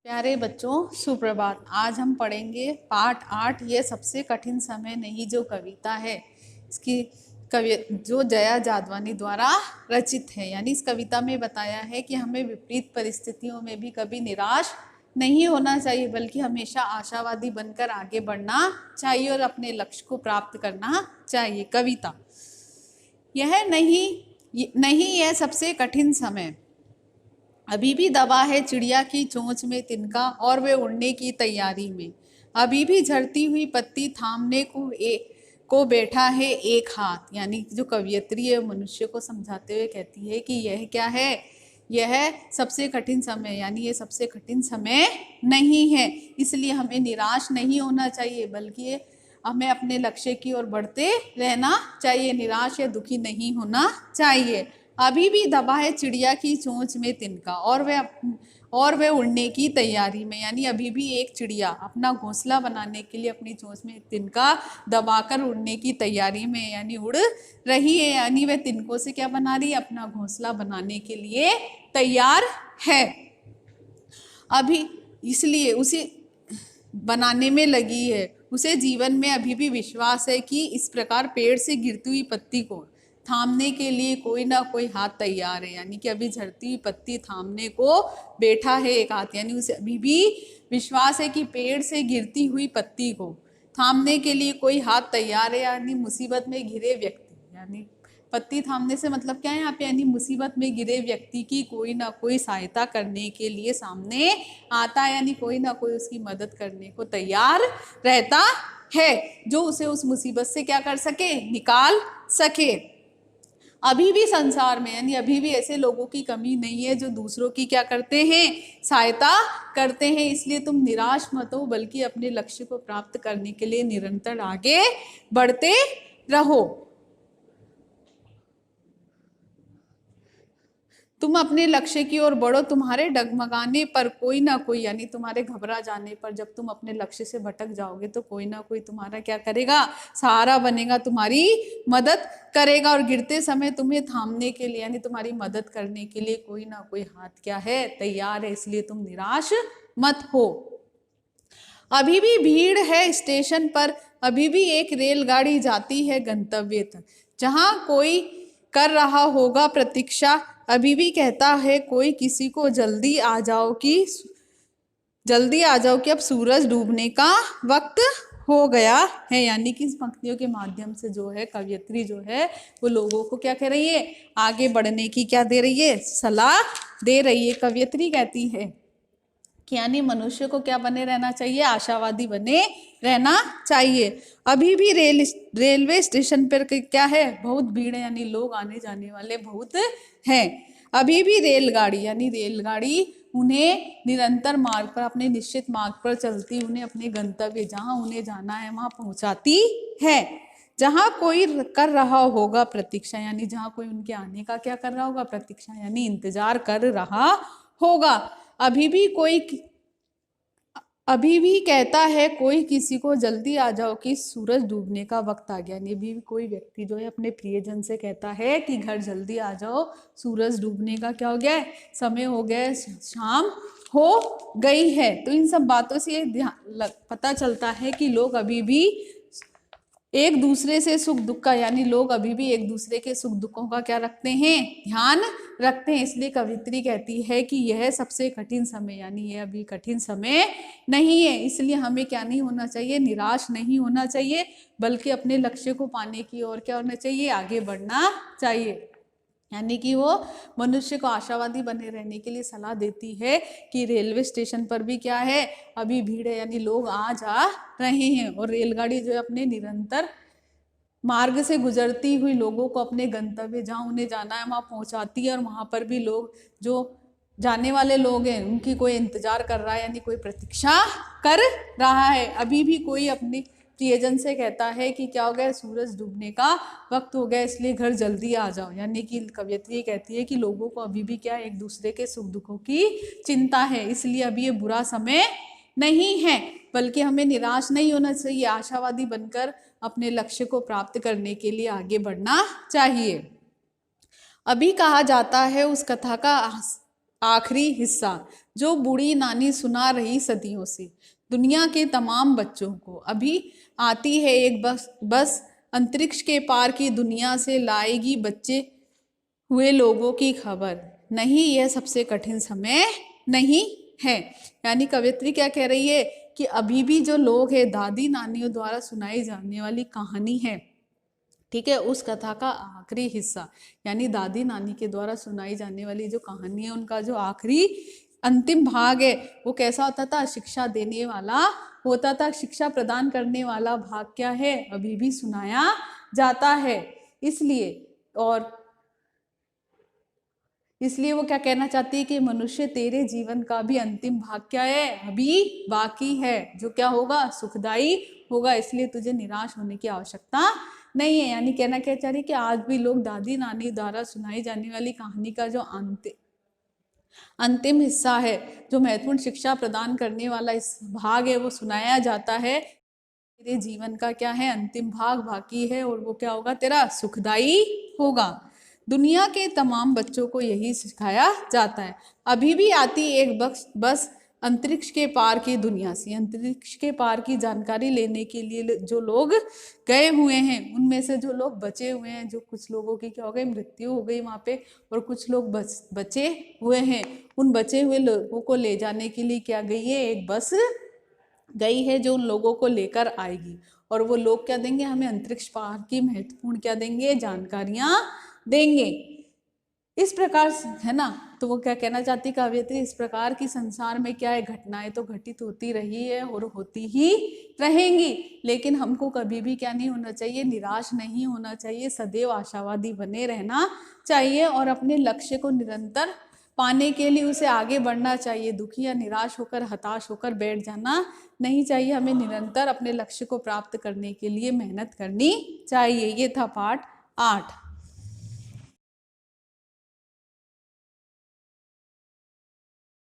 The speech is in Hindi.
प्यारे बच्चों, सुप्रभात। आज हम पढ़ेंगे पाठ 8, ये सबसे कठिन समय नहीं, जो कविता है। इसकी कवि जो जया जादवानी द्वारा रचित है। यानी इस कविता में बताया है कि हमें विपरीत परिस्थितियों में भी कभी निराश नहीं होना चाहिए, बल्कि हमेशा आशावादी बनकर आगे बढ़ना चाहिए और अपने लक्ष्य को प्राप्त करना चाहिए। कविता। यह नहीं यह सबसे कठिन समय, अभी भी दबा है चिड़िया की चोंच में तिनका और वे उड़ने की तैयारी में। अभी भी झड़ती हुई पत्ती थामने को बैठा है एक हाथ। यानी जो कवियत्री है मनुष्य को समझाते हुए कहती है कि यह क्या है, यह सबसे कठिन समय, यानी ये सबसे कठिन समय नहीं है, इसलिए हमें निराश नहीं होना चाहिए, बल्कि हमें अपने लक्ष्य की ओर बढ़ते रहना चाहिए। निराश या दुखी नहीं होना चाहिए। अभी भी दबा है चिड़िया की चोंच में तिनका और वे उड़ने की तैयारी में। यानी अभी भी एक चिड़िया अपना घोंसला बनाने के लिए अपनी चोंच में तिनका दबाकर उड़ने की तैयारी में, यानी उड़ रही है। यानी वह तिनकों से क्या बना रही है, अपना घोंसला बनाने के लिए तैयार है। अभी इसलिए उसे बनाने में लगी है। उसे जीवन में अभी भी विश्वास है कि इस प्रकार पेड़ से गिरती हुई पत्ती को थामने के लिए कोई ना कोई हाथ तैयार है। यानी कि अभी झड़ती हुई पत्ती थामने को बैठा है एक हाथ। यानी उसे अभी भी विश्वास है कि पेड़ से गिरती हुई पत्ती को थामने के लिए कोई हाथ तैयार है। यानी मुसीबत में घिरे व्यक्ति, यानी पत्ती थामने से मतलब क्या है यहाँ पे, यानी मुसीबत में गिरे व्यक्ति की कोई ना कोई सहायता करने के लिए सामने आता है। यानी कोई ना कोई उसकी मदद करने को तैयार रहता है, जो उसे उस मुसीबत से क्या कर सके, निकाल सके। अभी भी संसार में, यानी अभी भी ऐसे लोगों की कमी नहीं है जो दूसरों की क्या करते हैं, सहायता करते हैं। इसलिए तुम निराश मत हो, बल्कि अपने लक्ष्य को प्राप्त करने के लिए निरंतर आगे बढ़ते रहो। तुम अपने लक्ष्य की ओर बढ़ो। तुम्हारे डगमगाने पर कोई ना कोई, यानी तुम्हारे घबरा जाने पर, जब तुम अपने लक्ष्य से भटक जाओगे तो कोई ना कोई तुम्हारा क्या करेगा, सहारा बनेगा, तुम्हारी मदद करेगा। और गिरते समय तुम्हें थामने के लिए, यानी तुम्हारी मदद करने के लिए कोई ना कोई हाथ क्या है, तैयार है। इसलिए तुम निराश मत हो। अभी भी भीड़ है स्टेशन पर, अभी भी एक रेलगाड़ी जाती है गंतव्य तक, जहां कोई कर रहा होगा प्रतीक्षा। अभी भी कहता है कोई किसी को, जल्दी आ जाओ कि अब सूरज डूबने का वक्त हो गया है। यानी कि इस पंक्तियों के माध्यम से जो है कवियत्री जो है वो लोगों को क्या कह रही है, आगे बढ़ने की क्या दे रही है, सलाह दे रही है। कवियत्री कहती है कि यानी मनुष्य को क्या बने रहना चाहिए, आशावादी बने रहना चाहिए। अभी भी रेलवे स्टेशन पर क्या है, बहुत भीड़ है, यानी लोग आने जाने वाले बहुत हैं। अभी भी रेलगाड़ी, यानी रेलगाड़ी उन्हें निरंतर मार्ग पर, अपने निश्चित मार्ग पर चलती उन्हें अपने गंतव्य, जहां उन्हें जाना है वहां पहुंचाती है। जहां कोई कर रहा होगा प्रतीक्षा, यानी जहां कोई उनके आने का क्या कर रहा होगा, प्रतीक्षा, यानी इंतजार कर रहा होगा। अभी भी कहता है कोई किसी को, जल्दी आ जाओ कि सूरज डूबने का वक्त आ गया। यानी भी कोई व्यक्ति जो है अपने प्रियजन से कहता है कि घर जल्दी आ जाओ, सूरज डूबने का क्या हो गया है, समय हो गया है, शाम हो गई है। तो इन सब बातों से ये पता चलता है कि लोग अभी भी एक दूसरे से सुख दुख का, यानी लोग अभी भी एक दूसरे के सुख दुखों का क्या रखते हैं, ध्यान रखते हैं। इसलिए कवित्री कहती है कि यह सबसे कठिन समय, यानी यह अभी कठिन समय नहीं है, इसलिए हमें क्या नहीं होना चाहिए, निराश नहीं होना चाहिए, बल्कि अपने लक्ष्य को पाने की ओर क्या होना चाहिए, आगे बढ़ना चाहिए। यानी कि वो मनुष्य को आशावादी बने रहने के लिए सलाह देती है कि रेलवे स्टेशन पर भी क्या है, अभी भीड़ है, यानी लोग आ जा रहे हैं, और रेलगाड़ी जो है अपने निरंतर मार्ग से गुजरती हुई लोगों को अपने गंतव्य, जहां उन्हें जाना है वहां पहुंचाती है। और वहां पर भी लोग, जो जाने वाले लोग हैं, उनकी कोई इंतजार कर रहा है, यानी कोई प्रतीक्षा कर रहा है। अभी भी कोई अपने प्रियजन से कहता है कि क्या हो गया, सूरज डूबने का वक्त हो गया, इसलिए घर जल्दी आ जाओ। यानी कि कवियत्री कहती है कि लोगों को अभी भी क्या, एक दूसरे के सुख दुखों की चिंता है, इसलिए अभी ये बुरा समय नहीं है, बल्कि हमें निराश नहीं होना चाहिए, आशावादी बनकर अपने लक्ष्य को प्राप्त करने के लिए आगे बढ़ना चाहिए। अभी कहा जाता है उस कथा का आखिरी हिस्सा जो बूढ़ी नानी सुना रही सदियों से दुनिया के तमाम बच्चों को। अभी आती है एक बस अंतरिक्ष के पार की दुनिया से लाएगी बच्चे हुए लोगों की खबर। नहीं, यह सबसे कठिन समय नहीं है। यानी कवियत्री क्या कह रही है कि अभी भी जो लोग हैं, दादी नानियों द्वारा सुनाई जाने वाली कहानी है, ठीक है, उस कथा का आखिरी हिस्सा यानी दादी नानी के द्वारा सुनाई जाने वाली जो कहानी है, उनका जो आखिरी अंतिम भाग है वो कैसा होता था? शिक्षा देने वाला होता था। शिक्षा प्रदान करने वाला भाग क्या है? अभी भी सुनाया जाता है। इसलिए वो क्या कहना चाहती है कि मनुष्य, तेरे जीवन का भी अंतिम भाग क्या है? अभी बाकी है, जो क्या होगा? सुखदाई होगा। इसलिए तुझे निराश होने की आवश्यकता नहीं है। यानी कहना क्या चाह रही है कि आज भी लोग दादी नानी द्वारा सुनाई जाने वाली कहानी का जो अंतिम हिस्सा है, जो महत्वपूर्ण शिक्षा प्रदान करने वाला इस भाग है, वो सुनाया जाता है। तेरे जीवन का क्या है? अंतिम भाग बाकी है, और वो क्या होगा? तेरा सुखदाई होगा। दुनिया के तमाम बच्चों को यही सिखाया जाता है। अभी भी आती एक बस अंतरिक्ष के पार की दुनिया से। अंतरिक्ष के पार की जानकारी लेने के लिए जो लोग गए हुए हैं, उनमें से जो लोग बचे हुए हैं, जो कुछ लोगों की क्या हो गई? मृत्यु हो गई वहाँ पे, और कुछ लोग बचे हुए हैं। उन बचे हुए लोगों को ले जाने के लिए क्या गई है? एक बस गई है जो उन लोगों को लेकर आएगी। और वो लोग क्या देंगे? हमें अंतरिक्ष पार की महत्वपूर्ण क्या देंगे? जानकारियां देंगे। इस प्रकार है ना। तो वो क्या कहना चाहती कवियत्री? इस प्रकार की संसार में क्या है? घटनाएं तो घटित होती रही है और होती ही रहेंगी, लेकिन हमको कभी भी क्या नहीं होना चाहिए? निराश नहीं होना चाहिए। सदैव आशावादी बने रहना चाहिए और अपने लक्ष्य को निरंतर पाने के लिए उसे आगे बढ़ना चाहिए। दुखी या निराश होकर, हताश होकर बैठ जाना नहीं चाहिए। हमें निरंतर अपने लक्ष्य को प्राप्त करने के लिए मेहनत करनी चाहिए। ये था पाठ 8।